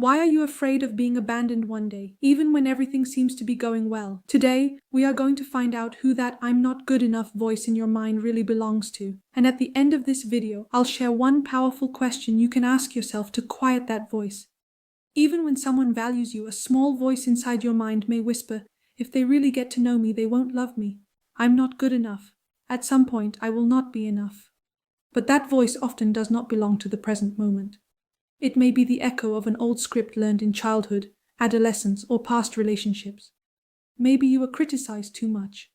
Why are you afraid of being abandoned one day, even when everything seems to be going well? Today, we are going to find out who that "I'm not good enough" voice in your mind really belongs to. And at the end of this video, I'll share one powerful question you can ask yourself to quiet that voice. Even when someone values you, a small voice inside your mind may whisper, "If they really get to know me, they won't love me. I'm not good enough. At some point, I will not be enough." But that voice often does not belong to the present moment. It may be the echo of an old script learned in childhood, adolescence, or past relationships. Maybe you were criticized too much.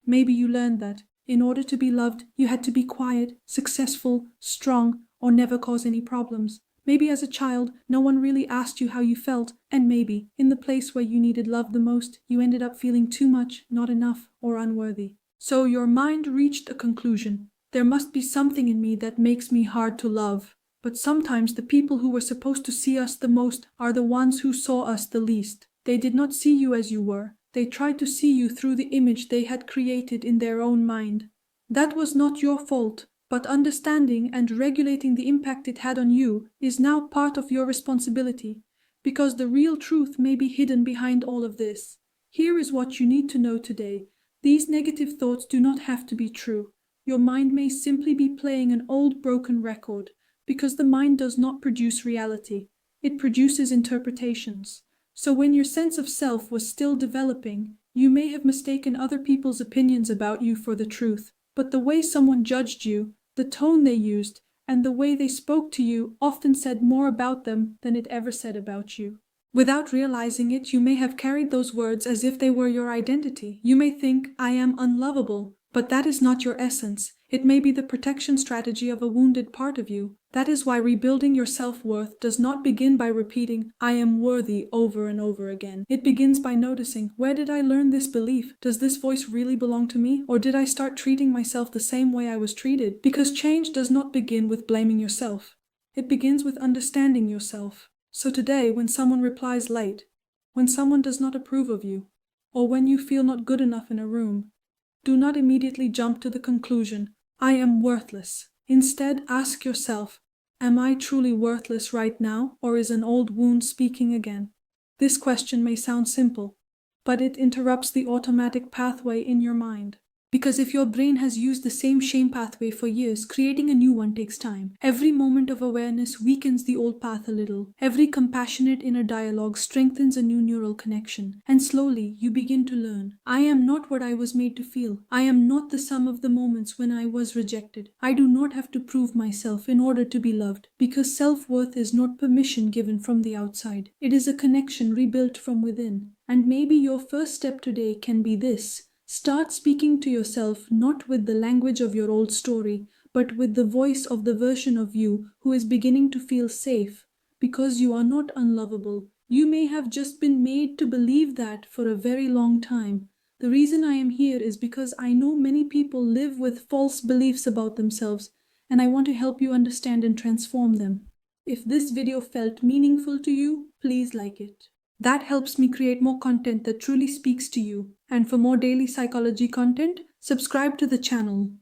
Maybe you learned that, in order to be loved, you had to be quiet, successful, strong, or never cause any problems. Maybe as a child, no one really asked you how you felt, and maybe, in the place where you needed love the most, you ended up feeling too much, not enough, or unworthy. So your mind reached a conclusion. There must be something in me that makes me hard to love. But sometimes the people who were supposed to see us the most are the ones who saw us the least. They did not see you as you were. They tried to see you through the image they had created in their own mind. That was not your fault, but understanding and regulating the impact it had on you is now part of your responsibility, because the real truth may be hidden behind all of this. Here is what you need to know today. These negative thoughts do not have to be true. Your mind may simply be playing an old broken record. Because the mind does not produce reality, it produces interpretations. So when your sense of self was still developing, you may have mistaken other people's opinions about you for the truth. But the way someone judged you, the tone they used, and the way they spoke to you often said more about them than it ever said about you. Without realizing it, you may have carried those words as if they were your identity. You may think, "I am unlovable," but that is not your essence. It may be the protection strategy of a wounded part of you. That is why rebuilding your self-worth does not begin by repeating, "I am worthy" over and over again. It begins by noticing, where did I learn this belief? Does this voice really belong to me? Or did I start treating myself the same way I was treated? Because change does not begin with blaming yourself. It begins with understanding yourself. So today, when someone replies late, when someone does not approve of you, or when you feel not good enough in a room, do not immediately jump to the conclusion, "I am worthless." Instead, ask yourself, am I truly worthless right now, or is an old wound speaking again? This question may sound simple, but it interrupts the automatic pathway in your mind. Because if your brain has used the same shame pathway for years, creating a new one takes time. Every moment of awareness weakens the old path a little. Every compassionate inner dialogue strengthens a new neural connection. And slowly, you begin to learn. I am not what I was made to feel. I am not the sum of the moments when I was rejected. I do not have to prove myself in order to be loved. Because self-worth is not permission given from the outside. It is a connection rebuilt from within. And maybe your first step today can be this. Start speaking to yourself not with the language of your old story, but with the voice of the version of you who is beginning to feel safe, because you are not unlovable. You may have just been made to believe that for a very long time. The reason I am here is because I know many people live with false beliefs about themselves, and I want to help you understand and transform them. If this video felt meaningful to you, please like it. That helps me create more content that truly speaks to you. And for more daily psychology content, subscribe to the channel.